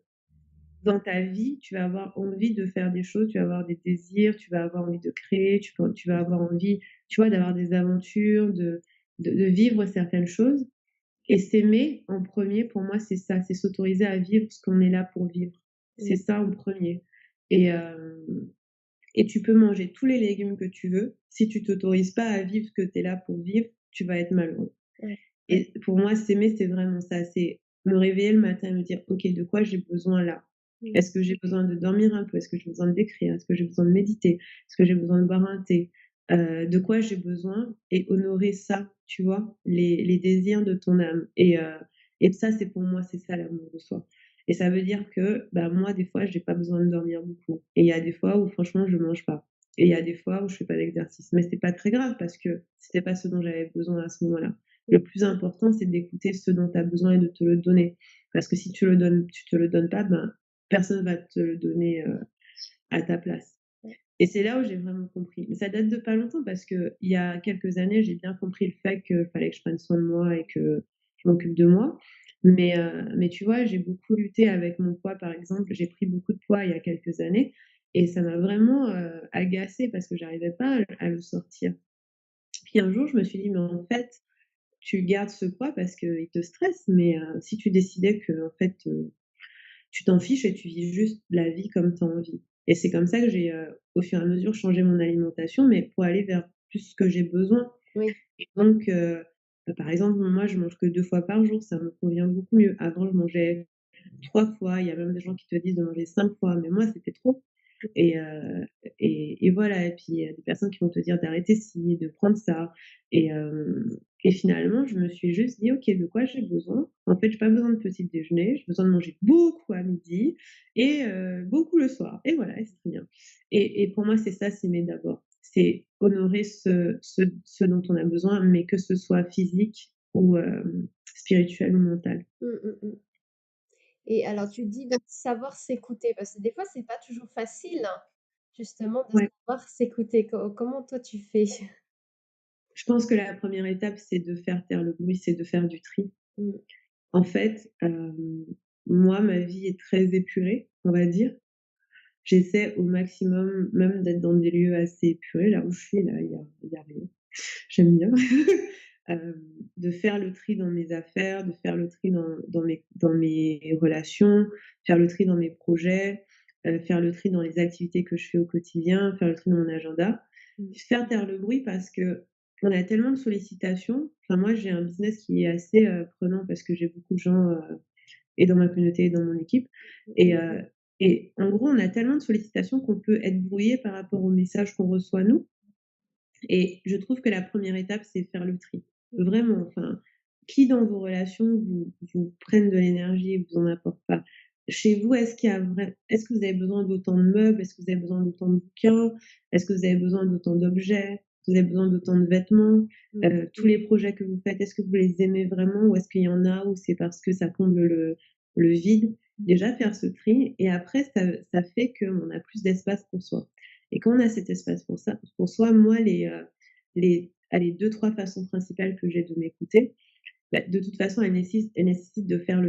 dans ta vie, tu vas avoir envie de faire des choses, tu vas avoir des désirs, tu vas avoir envie de créer, tu vas avoir envie, tu vois, d'avoir des aventures, de vivre certaines choses. Et s'aimer en premier, pour moi, c'est ça, c'est s'autoriser à vivre ce qu'on est là pour vivre. C'est Mmh. ça en premier. Et, et tu peux manger tous les légumes que tu veux. Si tu t'autorises pas à vivre ce que tu es là pour vivre, tu vas être malheureux. Ouais. Et pour moi, s'aimer, c'est vraiment ça. C'est me réveiller le matin et me dire, OK, de quoi j'ai besoin là? Mmh. Est-ce que j'ai besoin de dormir un peu? Est-ce que j'ai besoin d'écrire? Est-ce que j'ai besoin de méditer? Est-ce que j'ai besoin de boire un thé? De quoi j'ai besoin? Et honorer ça, tu vois, les désirs de ton âme. Et ça, c'est pour moi, c'est ça l'amour de soi. Et ça veut dire que bah, moi, des fois, j'ai pas besoin de dormir beaucoup. Et il y a des fois où, franchement, je mange pas. Et il y a des fois où je fais pas d'exercice. Mais c'est pas très grave parce que c'était pas ce dont j'avais besoin à ce moment-là. Le plus important, c'est d'écouter ce dont tu as besoin et de te le donner. Parce que si tu te le donnes pas, ben, personne va te le donner à ta place. Ouais. Et c'est là où j'ai vraiment compris. Mais ça date de pas longtemps parce qu'il y a quelques années, j'ai bien compris le fait qu'il fallait que je prenne soin de moi et que je m'occupe de moi. Mais tu vois, j'ai beaucoup lutté avec mon poids, par exemple. J'ai pris beaucoup de poids il y a quelques années et ça m'a vraiment agacée parce que j'arrivais pas à le sortir. Puis un jour, je me suis dit, mais en fait, tu gardes ce poids parce qu'il te stresse, mais si tu décidais que en fait, tu t'en fiches et tu vis juste la vie comme tu as envie. Et c'est comme ça que j'ai, au fur et à mesure, changé mon alimentation, mais pour aller vers plus ce que j'ai besoin. Oui. Et donc, par exemple, moi, je mange que 2 fois par jour, ça me convient beaucoup mieux. Avant, je mangeais 3 fois, il y a même des gens qui te disent de manger 5 fois, mais moi, c'était trop. Et, et voilà, et puis il y a des personnes qui vont te dire d'arrêter ci, de prendre ça. Et finalement, je me suis juste dit: «OK, de quoi j'ai besoin? En fait, j'ai pas besoin de petit déjeuner, j'ai besoin de manger beaucoup à midi et beaucoup le soir» et voilà, et c'est très bien. Et pour moi, c'est ça, s'aimer d'abord. C'est honorer ce dont on a besoin, mais que ce soit physique ou spirituel ou mental. Mmh, mmh mh. Et alors tu dis de savoir s'écouter, parce que des fois c'est pas toujours facile, hein, justement de Ouais. savoir s'écouter. Comment toi tu fais? Je pense que la première étape, c'est de faire taire le bruit, c'est de faire du tri. Mmh. En fait, moi, ma vie est très épurée, on va dire. J'essaie au maximum même d'être dans des lieux assez épurés. Là où je suis, là, il y a rien. J'aime bien. De faire le tri dans mes affaires, de faire le tri dans mes relations, faire le tri dans mes projets, faire le tri dans les activités que je fais au quotidien, faire le tri dans mon agenda. Mmh. Faire taire le bruit parce qu'on a tellement de sollicitations. Enfin, moi, j'ai un business qui est assez, prenant parce que j'ai beaucoup de gens, et dans ma communauté et dans mon équipe. Et, et en gros, on a tellement de sollicitations qu'on peut être brouillé par rapport aux messages qu'on reçoit nous. Et je trouve que la première étape, c'est faire le tri. Vraiment, enfin, qui dans vos relations vous prennent de l'énergie et vous en apportent pas? Chez vous, est-ce que vous avez besoin d'autant de meubles? Est-ce que vous avez besoin d'autant de bouquins? Est-ce que vous avez besoin d'autant d'objets? Est-ce que vous avez besoin d'autant de vêtements? Mmh. Tous les projets que vous faites, est-ce que vous les aimez vraiment ou est-ce qu'il y en a où c'est parce que ça comble le vide? Déjà faire ce tri et après ça fait qu'on a plus d'espace pour soi. Et quand on a cet espace pour soi, moi, les allez, 2-3 façons principales que j'ai de m'écouter, bah, de toute façon, elles nécessitent de faire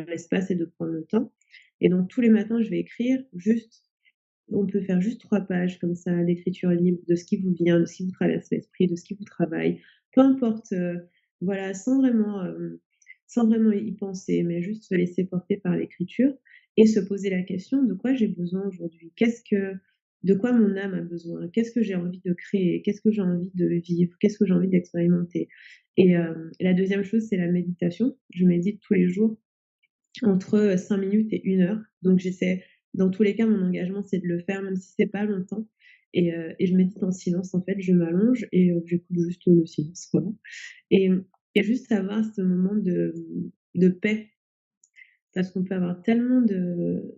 l'espace et de prendre le temps. Et donc tous les matins, je vais écrire juste on peut faire juste 3 pages comme ça d'écriture libre de ce qui vous vient, de ce qui vous traverse l'esprit, de ce qui vous travaille. Peu importe, voilà, sans vraiment y penser, mais juste se laisser porter par l'écriture et se poser la question: «De quoi j'ai besoin aujourd'hui? De quoi mon âme a besoin? Qu'est-ce que j'ai envie de créer? Qu'est-ce que j'ai envie de vivre? Qu'est-ce que j'ai envie d'expérimenter?» Et la deuxième chose, c'est la méditation. Je médite tous les jours entre, 5 minutes et 1 heure. Donc j'essaie dans tous les cas, mon engagement, c'est de le faire même si c'est pas longtemps et je médite en silence, en fait. Je m'allonge et j'écoute juste le silence, voilà et et juste avoir ce moment de paix parce qu'on peut avoir tellement de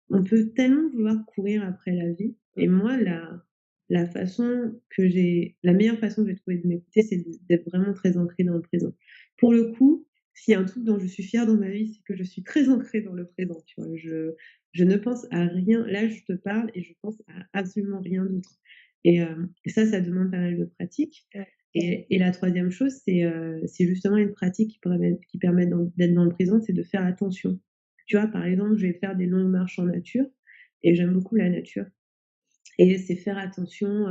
on peut tellement vouloir courir après la vie et moi, la meilleure façon que j'ai trouvé de m'écouter, c'est d'être vraiment très ancrée dans le présent. Pour le coup, s'il y a un truc dont je suis fière dans ma vie, c'est que je suis très ancrée dans le présent, tu vois? Je ne pense à rien. Là, je te parle et je pense à absolument rien d'autre et ça demande pas mal de pratique Ouais. et la troisième chose, c'est justement une pratique qui permet d'être dans le présent, c'est de faire attention. Tu vois? Par exemple, je vais faire des longues marches en nature et j'aime beaucoup la nature et c'est faire attention,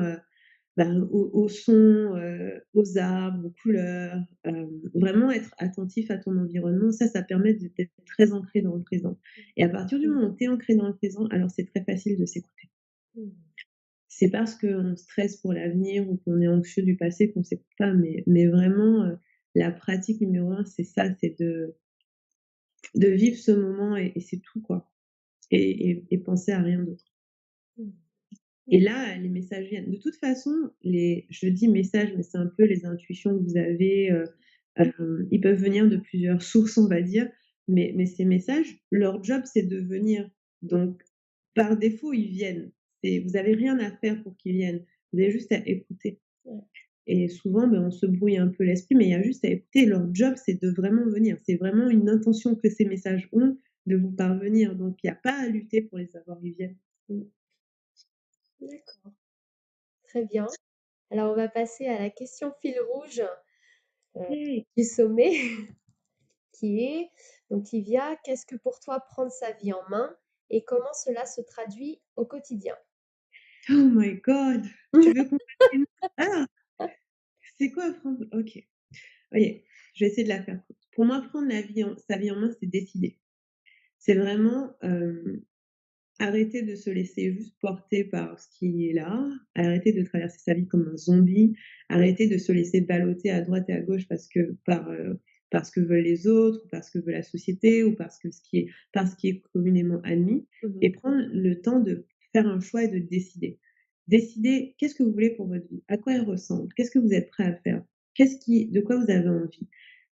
aux sons, aux arbres, aux couleurs, vraiment être attentif à ton environnement. Ça permet d'être très ancré dans le présent et à partir du Mmh. moment où tu es ancré dans le présent, alors c'est très facile de s'écouter. Mmh. C'est parce qu'on stresse pour l'avenir ou qu'on est anxieux du passé qu'on s'écoute pas, mais vraiment, la pratique numéro un, c'est ça, c'est de vivre ce moment et c'est tout, quoi et penser à rien d'autre. Mmh. Et là, les messages viennent. De toute façon, je dis messages, mais c'est un peu les intuitions que vous avez, ils peuvent venir de plusieurs sources, on va dire, mais ces messages, leur job, c'est de venir. Donc, par défaut, ils viennent. Vous avez rien à faire pour qu'ils viennent. Vous avez juste à écouter. Ouais. Et souvent, on se brouille un peu l'esprit, mais il y a juste à écouter. Leur job, c'est de vraiment venir. C'est vraiment une intention que ces messages ont de vous parvenir. Donc, il y a pas à lutter pour les avoir, ils viennent. Mmh. D'accord, très bien. Alors, on va passer à la question fil rouge, heu, Yay! du sommet qui est donc Livia, qu'est-ce que pour toi prendre sa vie en main et comment cela se traduit au quotidien? Oh my God! Tu veux qu'on fasse une ah! C'est quoi prendre OK. OK, je vais essayer de la faire courte. Pour moi, prendre sa vie en main, c'est décider. C'est vraiment, arrêter de se laisser juste porter par ce qui est là, arrêter de traverser sa vie comme un zombie, arrêter de se laisser balloter à droite et à gauche parce que veulent les autres ou parce que veut la société ou parce qui est communément admis Mmh mh. et prendre le temps de faire un choix et de décider. Décider qu'est-ce que vous voulez pour votre vie? À quoi elle ressemble? Qu'est-ce que vous êtes prêt à faire? De quoi vous avez envie?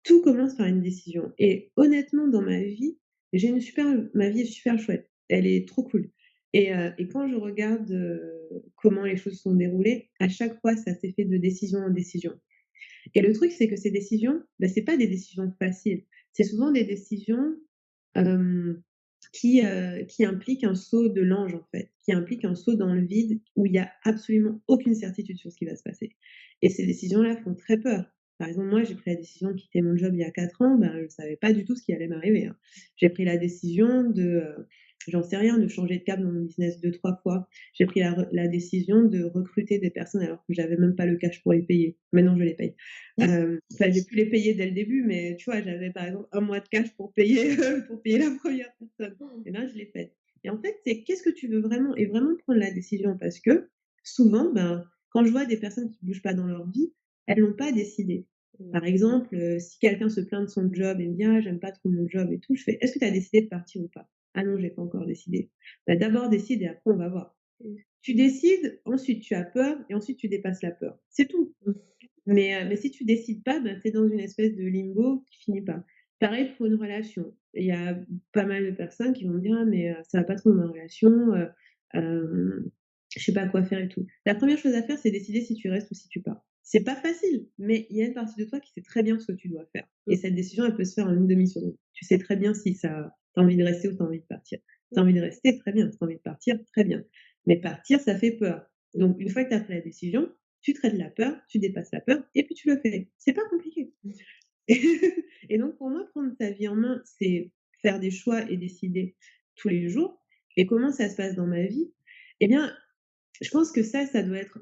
Tout commence par une décision et honnêtement, dans ma vie est super chouette. Elle est trop cool et quand je regarde, comment les choses se sont déroulées, à chaque fois, ça s'est fait de décision en décision et le truc, c'est que ces décisions, c'est pas des décisions faciles. C'est souvent des décisions, hem, qui impliquent un saut de l'ange, en fait, qui impliquent un saut dans le vide où il y a absolument aucune certitude sur ce qui va se passer et ces décisions-là font très peur. Par exemple, moi, j'ai pris la décision de quitter mon job il y a 4 ans, je savais pas du tout ce qui allait m'arriver, hein. J'ai pris la décision j'en sais rien, de changer de cap dans mon business 2 3 fois. J'ai pris la décision de recruter des personnes alors que j'avais même pas le cash pour les payer. Maintenant, je les paye. Enfin, j'ai pu les payer dès le début, mais tu vois, j'avais par exemple 1 mois de cash pour payer, pour payer la première personne. Et ben, je l'ai faite. Et en fait, c'est qu'est-ce que tu veux vraiment? Et vraiment prendre la décision parce que souvent, quand je vois des personnes qui bougent pas dans leur vie, elles n'ont pas décidé. Mmh. Par exemple, si quelqu'un se plaint de son job et me dit: «Ah, j'aime pas trop mon job et tout», je fais: «Est-ce que tu as décidé de partir ou pas?» «Ah non, j'ai pas encore décidé». D'abord décide et après on va voir. Mmh. Tu décides, ensuite tu as peur et ensuite tu dépasses la peur. C'est tout. Mmh. Mais si tu décides pas, tu es dans une espèce de limbo qui finit pas. Pareil pour une relation. Il y a pas mal de personnes qui vont me dire: «Ah mais, ça va pas trop dans ma relation, je sais pas quoi faire et tout». La première chose à faire, c'est décider si tu restes ou si tu pars. C'est pas facile, mais il y a une partie de toi qui sait très bien ce que tu dois faire et Mmh. cette décision, elle peut se faire en une demi-seconde. Tu sais très bien si ça tu as envie de rester ou tu as envie de partir. Tu as envie de rester, très bien. Si tu as envie de partir, très bien. Mais partir, ça fait peur. Mmh. Donc une fois que tu as pris la décision, tu traites la peur, tu dépasses la peur et puis tu le fais. C'est pas compliqué. Mmh. Et donc pour moi, prendre sa vie en main, c'est faire des choix et décider tous les jours. Et comment ça se passe dans ma vie? Eh bien, je pense que ça doit être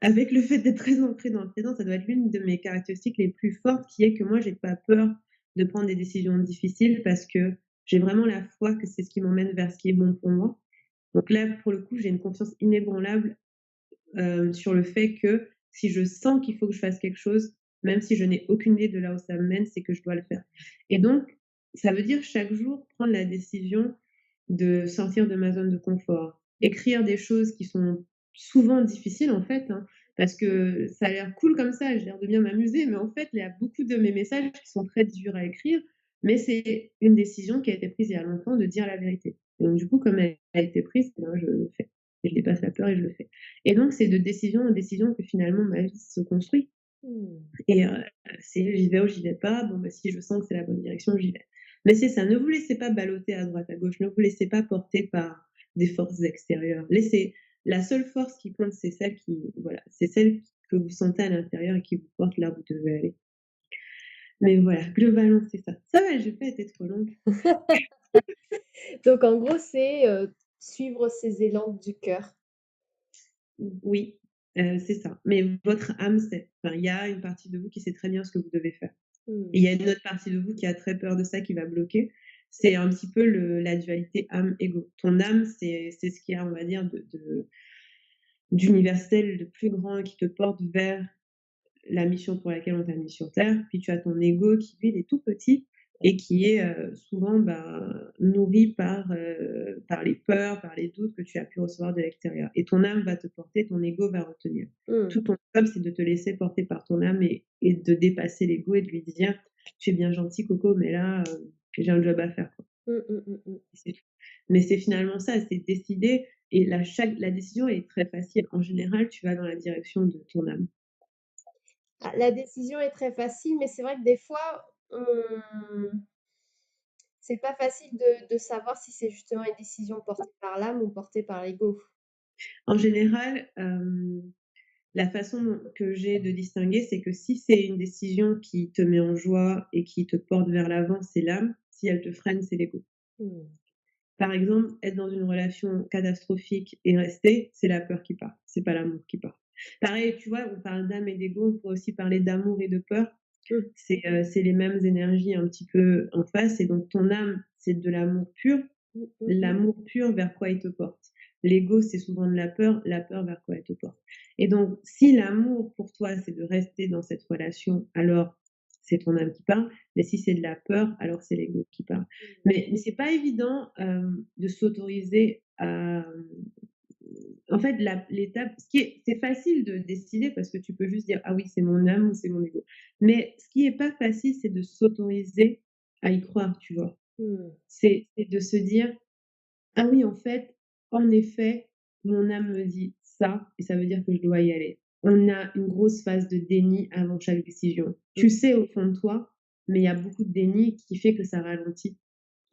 avec le fait d'être très ancré dans le présent, ça doit être l'une de mes caractéristiques les plus fortes qui est que moi, j'ai pas peur de prendre des décisions difficiles parce que j'ai vraiment la foi que c'est ce qui m'emmène vers ce qui est bon pour moi. Donc là, pour le coup, j'ai une confiance inébranlable sur le fait que si je sens qu'il faut que je fasse quelque chose, même si je n'ai aucune idée de là où ça me mène, c'est que je dois le faire. Et donc, ça veut dire chaque jour prendre la décision de sortir de ma zone de confort, écrire des choses qui sont souvent difficiles en fait, hein, parce que ça a l'air cool comme ça, j'ai l'air de bien m'amuser, mais en fait, il y a beaucoup de mes messages qui sont très durs à écrire, mais c'est une décision qui a été prise il y a longtemps de dire la vérité. Et donc du coup, comme elle a été prise, eh ben, je le fais. Et je dépasse la peur et je le fais. Et donc, c'est de décision en décision que finalement ma vie se construit. Hmm. Et c'est j'y vais ou j'y vais pas. Bon, bah, si je sens que c'est la bonne direction, j'y vais. Mais c'est ça, ne vous laissez pas balloter à droite, à gauche, ne vous laissez pas porter par des forces extérieures. Laissez la seule force qui compte, c'est celle qui voilà, c'est celle que vous sentez à l'intérieur et qui vous porte là où vous devez aller. Mais voilà, globalement, c'est ça. Ça va, j'ai pas été trop longue. Donc en gros, c'est suivre ses élans du cœur. Oui, c'est ça. Mais votre âme sait. Enfin, il y a une partie de vous qui sait très bien ce que vous devez faire. Et Hmm. il y a une autre partie de vous qui a très peur de ça, qui va bloquer. C'est un petit peu la dualité âme-ego. Ton âme, c'est ce qu'il y a, on va dire, d'universel, de plus grand, qui te porte vers la mission pour laquelle on t'a mis sur Terre. Puis tu as ton ego qui, lui, il est tout petit et qui est souvent nourri par les peurs, par les doutes que tu as pu recevoir de l'extérieur. Et ton âme va te porter, ton ego va retenir. Hmm. Tout ton job, c'est de te laisser porter par ton âme et de dépasser l'ego et de lui dire, tu es bien gentil, Coco, mais là, j'ai un job à faire. Quoi. Hmm, hmm, hmm, hmm. C'est tout. Mais c'est finalement ça, c'est décider. Et la décision est très facile. En général, tu vas dans la direction de ton âme. Ah, la décision est très facile, mais c'est vrai que des fois, c'est pas facile de savoir si c'est justement une décision portée par l'âme ou portée par l'ego. En général, la façon que j'ai de distinguer, c'est que si c'est une décision qui te met en joie et qui te porte vers l'avant, c'est l'âme. Si elle te freine, c'est l'ego. Hmm. Par exemple, être dans une relation catastrophique et rester, c'est la peur qui part, c'est pas l'amour qui part. Pareil, tu vois, on parle d'âme et d'ego, on pourrait aussi parler d'amour et de peur. Hmm, C'est les mêmes énergies un petit peu en face et donc ton âme, c'est de l'amour pur. hmm, hmm, hmm. L'amour pur vers quoi il te porte. L'ego, c'est souvent de la peur vers quoi elle te porte. Et donc, si l'amour pour toi, c'est de rester dans cette relation, alors c'est ton âme qui parle. Mais si c'est de la peur, alors c'est l'ego qui parle. Mais c'est pas évident de s'autoriser à. En fait, l'étape, c'est facile de décider parce que tu peux juste dire ah oui, c'est mon âme ou c'est mon ego. Mais ce qui est pas facile, c'est de s'autoriser à y croire, tu vois. Hmm. C'est de se dire ah oui, en effet, mon âme me dit ça et ça veut dire que je dois y aller. On a une grosse phase de déni avant chaque décision. Hmm. Tu sais au fond de toi, mais il y a beaucoup de déni qui fait que ça ralentit.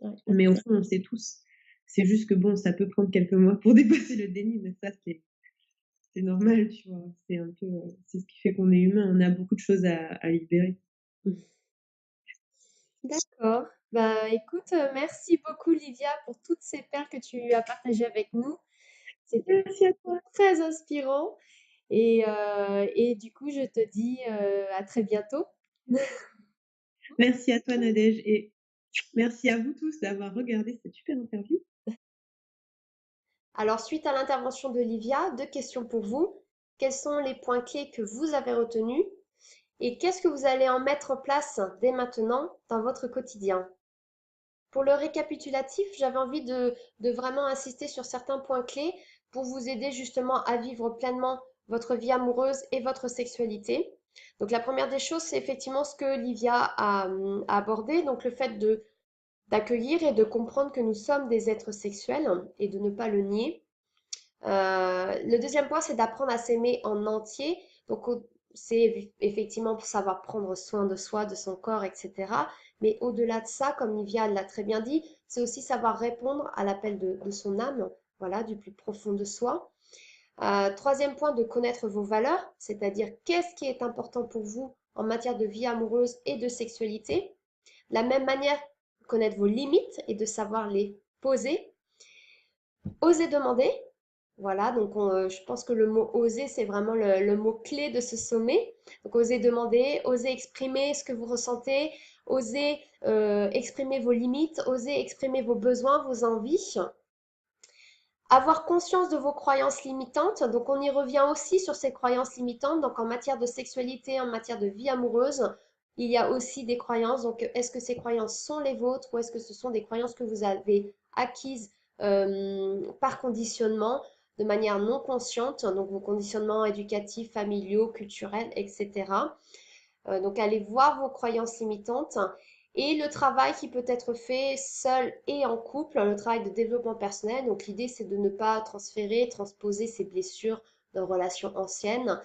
Ouais. Mais au fond, on sait tous. C'est juste que bon, ça peut prendre quelques mois pour dépasser le déni, mais ça, c'est normal, tu vois. C'est un peu, c'est ce qui fait qu'on est humain. On a beaucoup de choses à libérer. D'accord. Bah, écoute, merci beaucoup Livia pour toutes ces perles que tu as partagées avec nous. C'était Merci à toi. très inspirant et du coup, je te dis, à très bientôt. Merci à toi, Nadège. Et merci à vous tous d'avoir regardé cette super interview. Alors, suite à l'intervention de Livia, 2 questions pour vous. Quels sont les points clés que vous avez retenus et qu'est-ce que vous allez en mettre en place dès maintenant dans votre quotidien? Pour le récapitulatif, j'avais envie de vraiment insister sur certains points clés pour vous aider justement à vivre pleinement votre vie amoureuse et votre sexualité. Donc la première des choses, c'est effectivement ce que Livia a abordé, donc le fait d'accueillir et de comprendre que nous sommes des êtres sexuels et de ne pas le nier. Le deuxième point, c'est d'apprendre à s'aimer en entier. Donc, c'est effectivement pour savoir prendre soin de soi, de son corps, etc. Mais au-delà de ça, comme Nivia l'a très bien dit, c'est aussi savoir répondre à l'appel de son âme, voilà, du plus profond de soi. Troisième point, de connaître vos valeurs, c'est-à-dire qu'est-ce qui est important pour vous en matière de vie amoureuse et de sexualité. De la même manière, connaître vos limites et de savoir les poser. Oser demander, voilà, donc je pense que le mot oser, c'est vraiment le mot clé de ce sommet. Donc oser demander, oser exprimer ce que vous ressentez, oser exprimer vos limites, oser exprimer vos besoins, vos envies. Avoir conscience de vos croyances limitantes, donc on y revient aussi sur ces croyances limitantes, donc en matière de sexualité, en matière de vie amoureuse, il y a aussi des croyances, donc est-ce que ces croyances sont les vôtres ou est-ce que ce sont des croyances que vous avez acquises par conditionnement, de manière non consciente, donc vos conditionnements éducatifs, familiaux, culturels, etc. Donc allez voir vos croyances limitantes et le travail qui peut être fait seul et en couple, le travail de développement personnel. Donc l'idée c'est de ne pas transférer, transposer ces blessures de relations anciennes,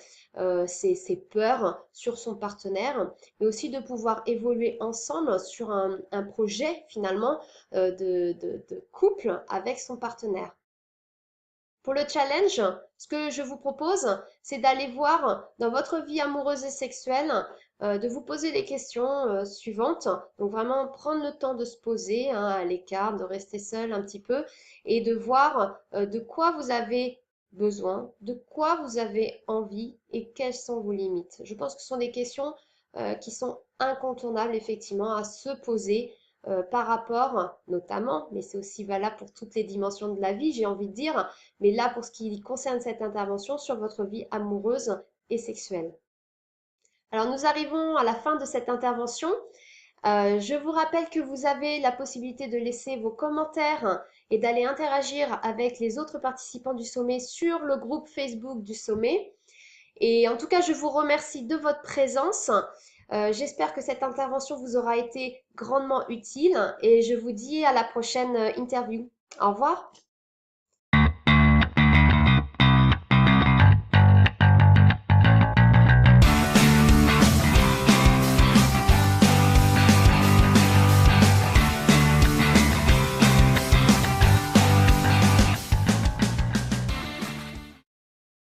ses peurs sur son partenaire, mais aussi de pouvoir évoluer ensemble sur un projet finalement de couple avec son partenaire. Pour le challenge, ce que je vous propose, c'est d'aller voir dans votre vie amoureuse et sexuelle, de vous poser les questions suivantes. Donc vraiment prendre le temps de se poser hein, à l'écart, de rester seul un petit peu et de voir de quoi vous avez besoin, de quoi vous avez envie et quelles sont vos limites. Je pense que ce sont des questions qui sont incontournables effectivement à se poser par rapport notamment, mais c'est aussi valable pour toutes les dimensions de la vie, j'ai envie de dire, mais là, pour ce qui concerne cette intervention, sur votre vie amoureuse et sexuelle. Alors, nous arrivons à la fin de cette intervention. Je vous rappelle que vous avez la possibilité de laisser vos commentaires et d'aller interagir avec les autres participants du sommet sur le groupe Facebook du sommet. Et en tout cas, je vous remercie de votre présence. J'espère que cette intervention vous aura été grandement utile et je vous dis à la prochaine interview. Au revoir.